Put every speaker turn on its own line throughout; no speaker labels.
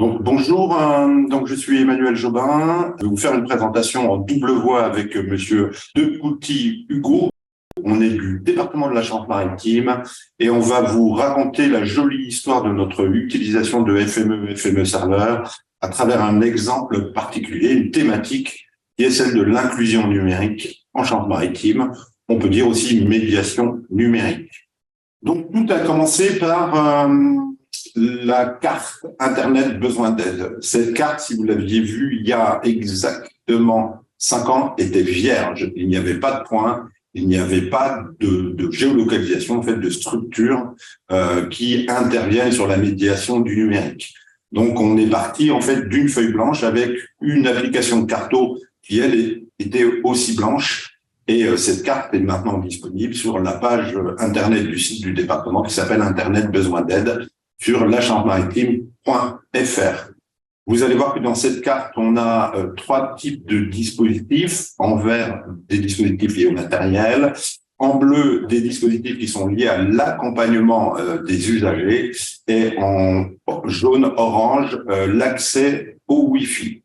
Bonjour, donc je suis Emmanuel Jobin. Je vais vous faire une présentation en double voix avec Monsieur Decouty Hugo. On est du département de la Charente-Maritime et on va vous raconter la jolie histoire de notre utilisation de FME serveur à travers un exemple particulier, une thématique qui est celle de l'inclusion numérique en Charente-Maritime. On peut dire aussi médiation numérique. Donc tout a commencé par la carte Internet besoin d'aide. Cette carte, si vous l'aviez vue il y a exactement 5 ans, était vierge. Il n'y avait pas de points, il n'y avait pas de géolocalisation, en fait, de structure qui interviennent sur la médiation du numérique. Donc, on est parti, en fait, d'une feuille blanche avec une application de carto qui, elle, était aussi blanche. Et cette carte est maintenant disponible sur la page Internet du site du département qui s'appelle Internet besoin d'aide sur lacharentemaritime.fr. Vous allez voir que dans cette carte, on a 3 types de dispositifs. En vert, des dispositifs liés au matériel. En bleu, des dispositifs qui sont liés à l'accompagnement des usagers. Et en jaune-orange, l'accès au Wi-Fi.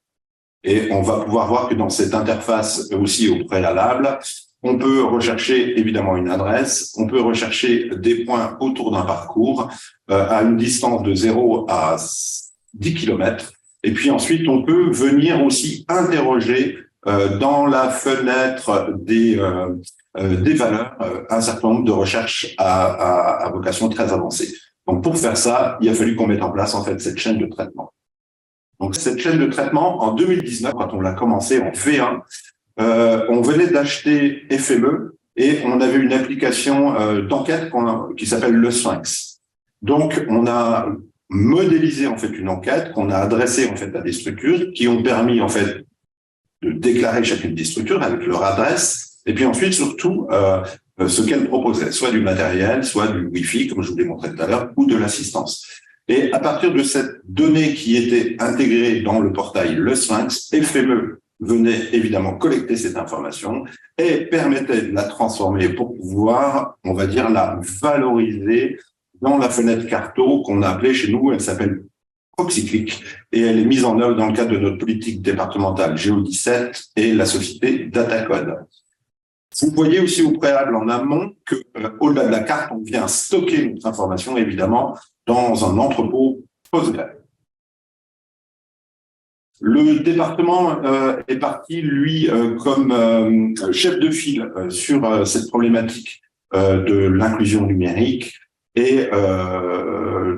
Et on va pouvoir voir que dans cette interface aussi au préalable, on peut rechercher évidemment une adresse, on peut rechercher des points autour d'un parcours à une distance de 0 à 10 km. Et puis ensuite, on peut venir aussi interroger dans la fenêtre des valeurs un certain nombre de recherches à vocation très avancée. Donc pour faire ça, il a fallu qu'on mette en place en fait cette chaîne de traitement. Donc cette chaîne de traitement, en 2019, quand on l'a commencé en V1, on venait d'acheter FME et on avait une application d'enquête qui s'appelle le Sphinx. Donc on a modélisé en fait une enquête qu'on a adressée en fait à des structures qui ont permis en fait de déclarer chacune des structures avec leur adresse et puis ensuite surtout ce qu'elles proposaient, soit du matériel, soit du Wi-Fi comme je vous l'ai montré tout à l'heure, ou de l'assistance. Et à partir de cette donnée qui était intégrée dans le portail Le Sphinx, FME venait évidemment collecter cette information et permettait de la transformer pour pouvoir, on va dire, la valoriser dans la fenêtre carto qu'on a appelée chez nous, elle s'appelle Proxyclick et elle est mise en œuvre dans le cadre de notre politique départementale Géo17 et la société Datacode. Vous voyez aussi au préalable en amont que, au-delà de la carte, on vient stocker notre information, évidemment, dans un entrepôt Postgre. Le département est parti, lui, comme chef de file sur cette problématique de l'inclusion numérique. Et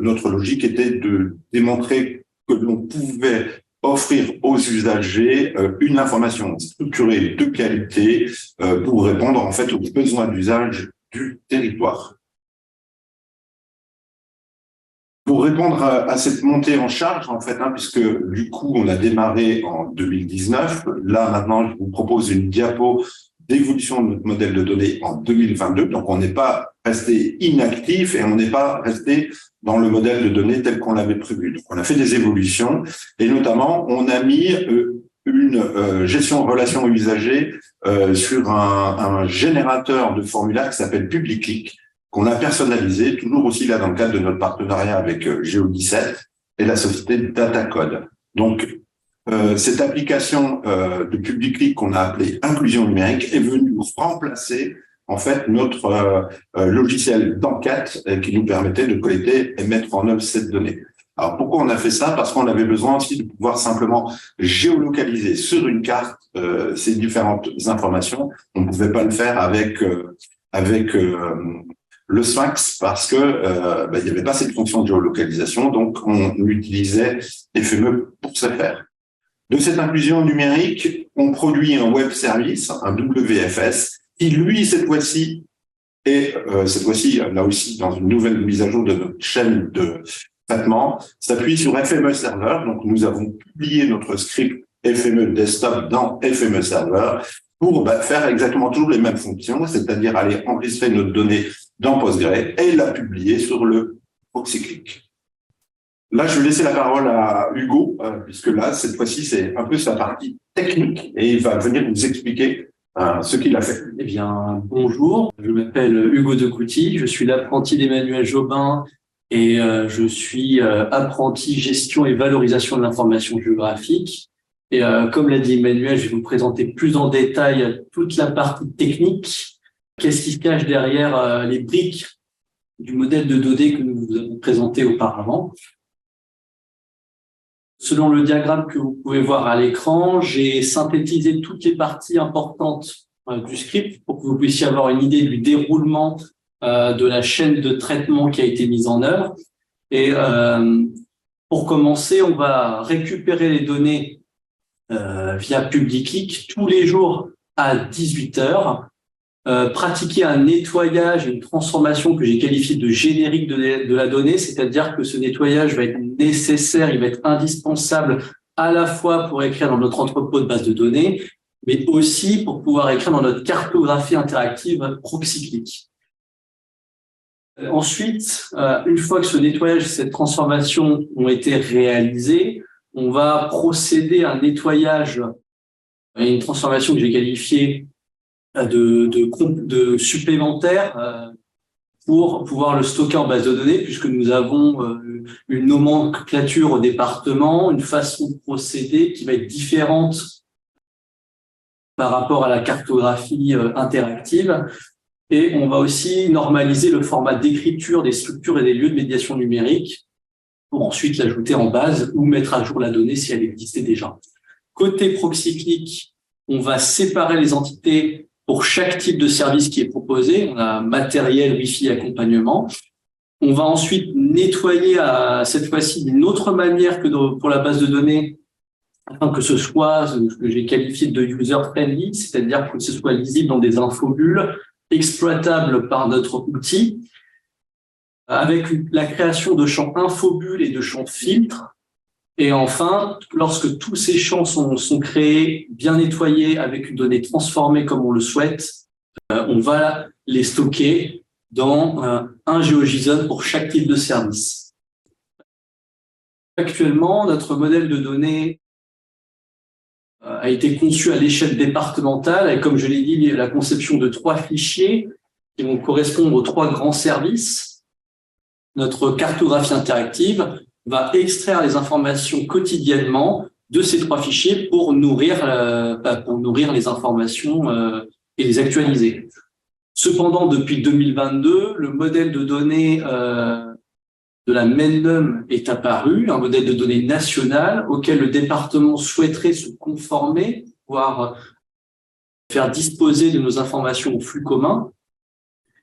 notre logique était de démontrer que l'on pouvait offrir aux usagers une information structurée de qualité pour répondre en fait aux besoins d'usage du territoire. Pour répondre à cette montée en charge, en fait, puisque du coup on a démarré en 2019, là maintenant je vous propose une diapo d'évolution de notre modèle de données en 2022. Donc on n'est pas resté inactif et on n'est pas resté dans le modèle de données tel qu'on l'avait prévu. Donc on a fait des évolutions et notamment on a mis une gestion de relations usagers sur un générateur de formulaire qui s'appelle Publiclick, qu'on a personnalisé, toujours aussi là dans le cadre de notre partenariat avec Géo17 et la société Datacode. Donc, cette application de Publiclick qu'on a appelée inclusion numérique est venue remplacer en fait notre logiciel d'enquête qui nous permettait de collecter et mettre en œuvre cette donnée. Alors pourquoi on a fait ça? Parce qu'on avait besoin aussi de pouvoir simplement géolocaliser sur une carte ces différentes informations. On ne pouvait pas le faire avec le Sphinx parce que il n'y avait pas cette fonction de géolocalisation, donc on utilisait FME pour ce faire. De cette inclusion numérique, on produit un web service, un WFS, qui lui, cette fois-ci, là aussi, dans une nouvelle mise à jour de notre chaîne de traitement, s'appuie sur FME Server. Donc, nous avons publié notre script FME Desktop dans FME Server pour faire exactement toujours les mêmes fonctions, c'est-à-dire aller enregistrer notre donnée dans Postgre et la publier sur le Proxyclick. Là, je vais laisser la parole à Hugo, puisque là, cette fois-ci, c'est un peu sa partie technique et il va venir nous expliquer ce qu'il a fait.
Eh bien, bonjour, je m'appelle Hugo Decouty, je suis l'apprenti d'Emmanuel Jobin et je suis apprenti gestion et valorisation de l'information géographique. Et comme l'a dit Emmanuel, je vais vous présenter plus en détail toute la partie technique. Qu'est-ce qui se cache derrière les briques du modèle de données que nous vous avons présenté auparavant. Selon le diagramme que vous pouvez voir à l'écran, j'ai synthétisé toutes les parties importantes du script pour que vous puissiez avoir une idée du déroulement de la chaîne de traitement qui a été mise en œuvre. Et pour commencer, on va récupérer les données via PubliClick tous les jours à 18h, pratiquer un nettoyage et une transformation que j'ai qualifié de générique de la donnée, c'est-à-dire que ce nettoyage va être nécessaire, il va être indispensable à la fois pour écrire dans notre entrepôt de base de données, mais aussi pour pouvoir écrire dans notre cartographie interactive ProxyClick. Ensuite, une fois que ce nettoyage et cette transformation ont été réalisés, on va procéder à un nettoyage et une transformation que j'ai qualifiée de supplémentaire pour pouvoir le stocker en base de données, puisque nous avons une nomenclature au département, une façon de procéder qui va être différente par rapport à la cartographie interactive. Et on va aussi normaliser le format d'écriture des structures et des lieux de médiation numérique pour ensuite l'ajouter en base ou mettre à jour la donnée si elle existait déjà. Côté ProxyClick, on va séparer les entités pour chaque type de service qui est proposé. On a matériel, Wi-Fi, accompagnement. On va ensuite nettoyer cette fois-ci d'une autre manière que pour la base de données, afin que ce soit ce que j'ai qualifié de user-friendly, c'est-à-dire que ce soit lisible dans des infobulles, exploitable par notre outil, avec la création de champs infobulles et de champs filtres. Et enfin, lorsque tous ces champs sont créés, bien nettoyés, avec une donnée transformée comme on le souhaite, on va les stocker dans un GeoJSON pour chaque type de service. Actuellement, notre modèle de données a été conçu à l'échelle départementale, et comme je l'ai dit, la conception de 3 fichiers qui vont correspondre aux 3 grands services. Notre cartographie interactive va extraire les informations quotidiennement de ces 3 fichiers pour nourrir les informations et les actualiser. Cependant, depuis 2022, le modèle de données de la MENNUM est apparu, un modèle de données national auquel le département souhaiterait se conformer, voire faire disposer de nos informations au flux commun.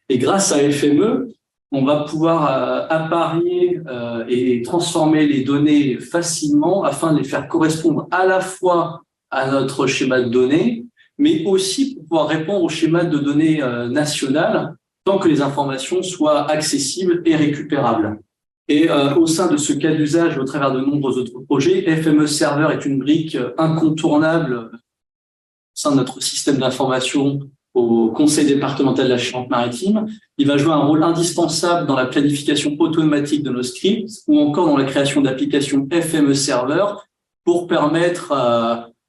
Et grâce à FME, on va pouvoir apparier et transformer les données facilement afin de les faire correspondre à la fois à notre schéma de données, mais aussi pour pouvoir répondre au schéma de données national tant que les informations soient accessibles et récupérables. Et au sein de ce cas d'usage, au travers de nombreux autres projets, FME Server est une brique incontournable au sein de notre système d'information au Conseil départemental de la Charente-Maritime. Il va jouer un rôle indispensable dans la planification automatique de nos scripts ou encore dans la création d'applications FME Server pour permettre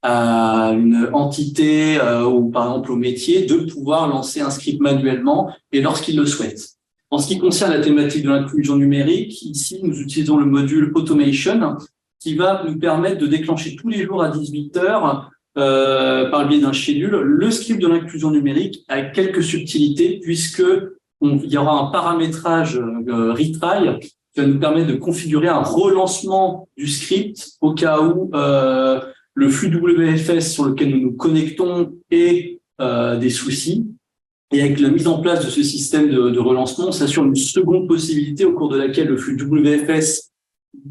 à une entité ou par exemple au métier de pouvoir lancer un script manuellement et lorsqu'il le souhaite. En ce qui concerne la thématique de l'inclusion numérique, ici nous utilisons le module Automation qui va nous permettre de déclencher tous les jours à 18h par le biais d'un schedule, le script de l'inclusion numérique avec quelques subtilités puisque il y aura un paramétrage retry qui va nous permettre de configurer un relancement du script au cas où le flux WFS sur lequel nous nous connectons ait des soucis. Et avec la mise en place de ce système de relancement, on s'assure une seconde possibilité au cours de laquelle le flux WFS,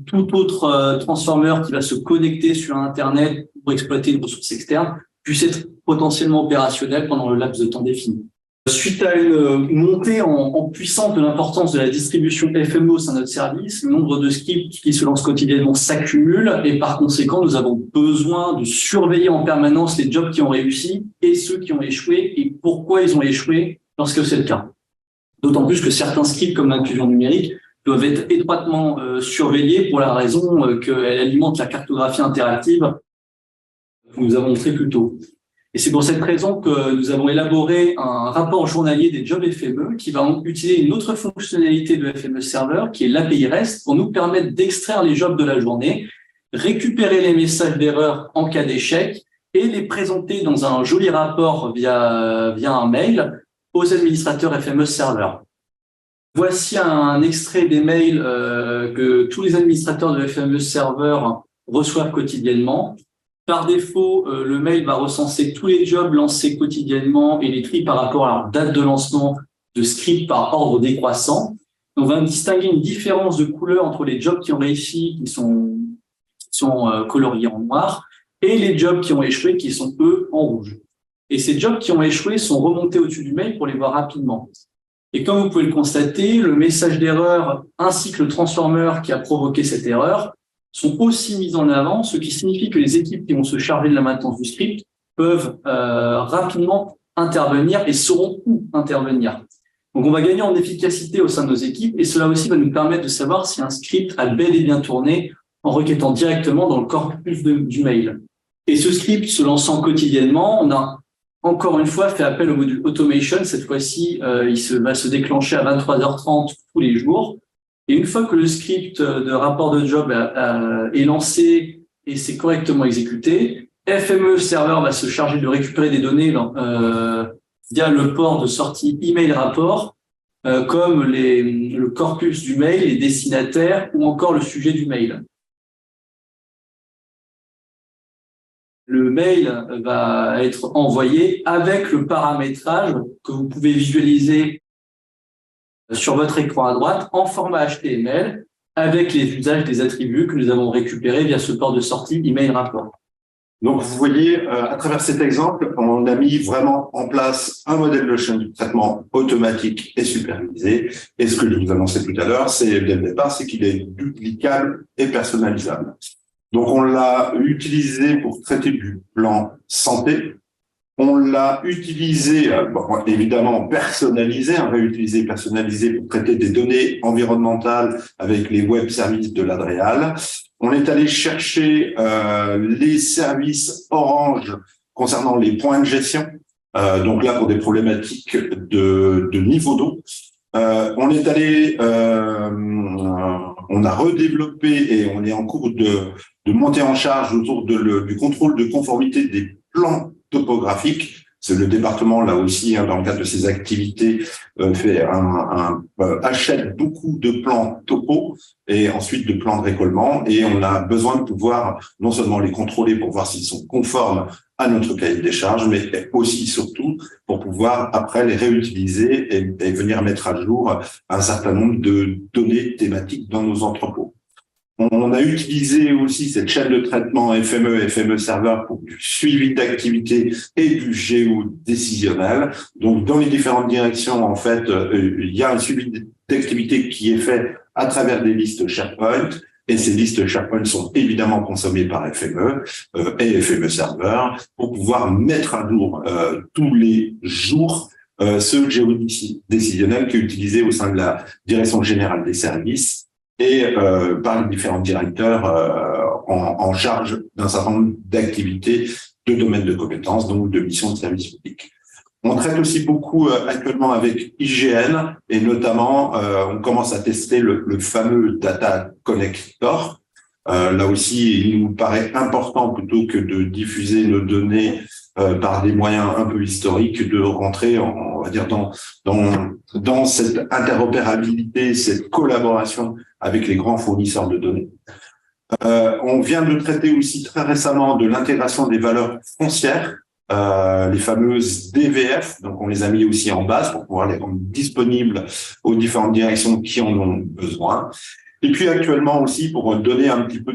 tout autre transformer qui va se connecter sur Internet pour exploiter une ressource externe, puisse être potentiellement opérationnel pendant le laps de temps défini. Suite à une montée en puissance de l'importance de la distribution FME au sein de notre service, le nombre de scripts qui se lancent quotidiennement s'accumule et par conséquent, nous avons besoin de surveiller en permanence les jobs qui ont réussi et ceux qui ont échoué et pourquoi ils ont échoué lorsque c'est le cas. D'autant plus que certains scripts comme l'inclusion numérique doivent être étroitement surveillés pour la raison qu'elle alimente la cartographie interactive que nous avons montré plus tôt. Et c'est pour cette raison que nous avons élaboré un rapport journalier des jobs FME qui va utiliser une autre fonctionnalité de FME Server, qui est l'API REST, pour nous permettre d'extraire les jobs de la journée, récupérer les messages d'erreur en cas d'échec et les présenter dans un joli rapport via un mail aux administrateurs FME Server. Voici un extrait des mails que tous les administrateurs de FME Server reçoivent quotidiennement. Par défaut, le mail va recenser tous les jobs lancés quotidiennement et les trie par rapport à leur date de lancement de script par ordre décroissant. On va distinguer une différence de couleur entre les jobs qui ont réussi, qui sont coloriés en noir, et les jobs qui ont échoué, qui sont, eux, en rouge. Et ces jobs qui ont échoué sont remontés au-dessus du mail pour les voir rapidement. Et comme vous pouvez le constater, le message d'erreur ainsi que le transformer qui a provoqué cette erreur sont aussi mis en avant, ce qui signifie que les équipes qui vont se charger de la maintenance du script peuvent rapidement intervenir et sauront où intervenir. Donc, on va gagner en efficacité au sein de nos équipes et cela aussi va nous permettre de savoir si un script a bel et bien tourné en requêtant directement dans le corpus du mail. Et ce script se lançant quotidiennement, on a encore une fois fait appel au module automation. Cette fois-ci, il va se déclencher à 23h30 tous les jours. Et une fois que le script de rapport de job est lancé et c'est correctement exécuté, FME Server va se charger de récupérer des données via le port de sortie email rapport, comme le corpus du mail, les destinataires ou encore le sujet du mail. Le mail va être envoyé avec le paramétrage que vous pouvez visualiser sur votre écran à droite en format HTML avec les usages des attributs que nous avons récupérés via ce port de sortie email rapport.
Donc, vous voyez, à travers cet exemple, on a mis vraiment en place un modèle de chaîne de traitement automatique et supervisé. Et ce que je vous annonçais tout à l'heure, dès le départ, c'est qu'il est duplicable et personnalisable. Donc, on l'a utilisé pour traiter du plan santé. On l'a utilisé, évidemment personnalisé, on va utiliser personnalisé pour traiter des données environnementales avec les web services de l'Adréal. On est allé chercher les services Orange concernant les points de gestion, donc là pour des problématiques de niveau d'eau. On est allé, on a redéveloppé et on est en cours de monter en charge autour du contrôle de conformité des plans topographiques. C'est le département, là aussi, dans le cadre de ses activités, achète beaucoup de plans topo et ensuite de plans de récollement. Et on a besoin de pouvoir non seulement les contrôler pour voir s'ils sont conformes à notre cahier des charges, mais aussi, surtout, pour pouvoir après les réutiliser et venir mettre à jour un certain nombre de données thématiques dans nos entrepôts. On a utilisé aussi cette chaîne de traitement FME Server pour du suivi d'activité et du géodécisionnel. Donc, dans les différentes directions, en fait, il y a un suivi d'activité qui est fait à travers des listes SharePoint. Et ces listes SharePoint sont évidemment consommées par FME et FME Server pour pouvoir mettre à jour tous les jours ce géodécisionnel qui est utilisé au sein de la Direction générale des services et par les différents directeurs en charge d'un certain nombre d'activités de domaines de compétences, donc de missions de service public. On traite aussi beaucoup actuellement avec IGN et notamment on commence à tester le fameux Data Connector. Là aussi, il nous paraît important, plutôt que de diffuser nos données par des moyens un peu historiques, de rentrer, on va dire, dans cette interopérabilité, cette collaboration avec les grands fournisseurs de données. On vient de traiter aussi très récemment de l'intégration des valeurs foncières, les fameuses DVF, donc on les a mis aussi en base pour pouvoir les rendre disponibles aux différentes directions qui en ont besoin. Et puis actuellement aussi, pour donner un petit peu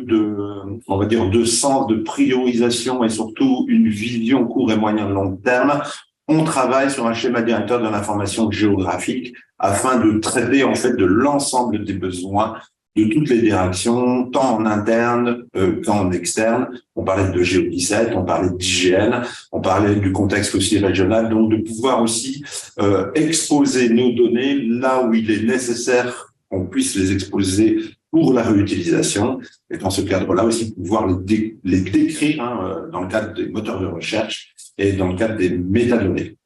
on va dire, de sens, de priorisation et surtout une vision court et moyen long terme, on travaille sur un schéma directeur de l'information géographique afin de traiter en fait de l'ensemble des besoins de toutes les directions, tant en interne qu'en externe. On parlait de Géo17, on parlait d'IGN, on parlait du contexte aussi régional, donc de pouvoir aussi exposer nos données là où il est nécessaire qu'on puisse les exposer pour la réutilisation, et dans ce cadre-là aussi pouvoir les décrire dans le cadre des moteurs de recherche et dans le cadre des métadonnées.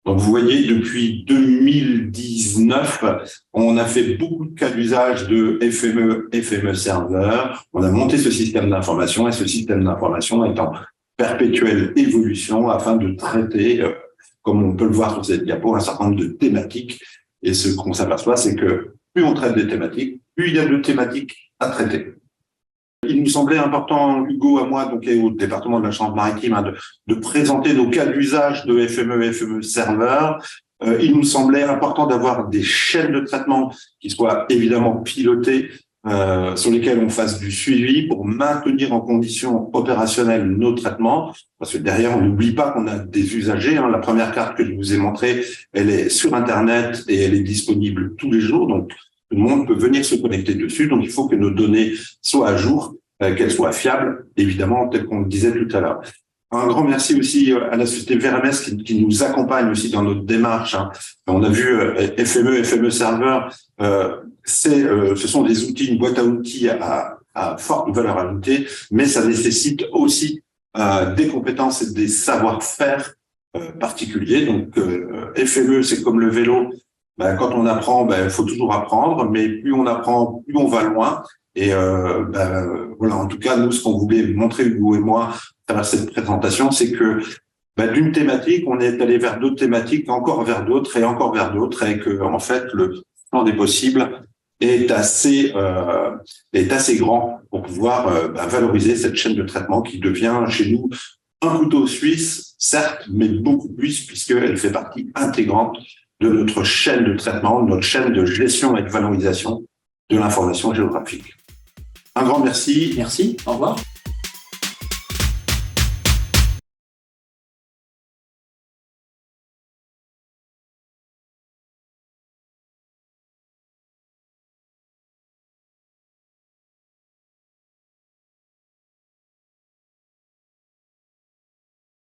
Donc, vous voyez, depuis 2019, on a fait beaucoup de cas d'usage de FME serveur. On a monté ce système d'information et ce système d'information est en perpétuelle évolution afin de traiter, comme on peut le voir sur cette diapo, un certain nombre de thématiques. Et ce qu'on s'aperçoit, c'est que plus on traite des thématiques, plus il y a de thématiques à traiter. Il nous semblait important, Hugo, à moi, donc et au département de la Charente-Maritime, de présenter nos cas d'usage de FME serveur. Il nous semblait important d'avoir des chaînes de traitement qui soient évidemment pilotées, sur lesquelles on fasse du suivi pour maintenir en condition opérationnelle nos traitements. Parce que derrière, on n'oublie pas qu'on a des usagers. La première carte que je vous ai montrée, elle est sur Internet et elle est disponible tous les jours. Donc, tout le monde peut venir se connecter dessus. Donc, il faut que nos données soient à jour, qu'elles soient fiables, évidemment, tel qu'on le disait tout à l'heure. Un grand merci aussi à la société VRMS qui nous accompagne aussi dans notre démarche. On a vu FME serveur, ce sont des outils, une boîte à outils à forte valeur ajoutée, mais ça nécessite aussi des compétences et des savoir-faire particuliers. Donc, FME, c'est comme le vélo. Quand on apprend, il faut toujours apprendre, mais plus on apprend, plus on va loin. Et voilà, en tout cas, nous, ce qu'on voulait montrer, Hugo et moi, à travers cette présentation, c'est que d'une thématique, on est allé vers d'autres thématiques, encore vers d'autres et encore vers d'autres, et que en fait, le champ des possibles est assez grand pour pouvoir valoriser cette chaîne de traitement qui devient chez nous un couteau suisse, certes, mais beaucoup plus puisqu'elle fait partie intégrante de notre chaîne de traitement, de notre chaîne de gestion et de valorisation de l'information géographique. Un grand merci.
Merci, au revoir.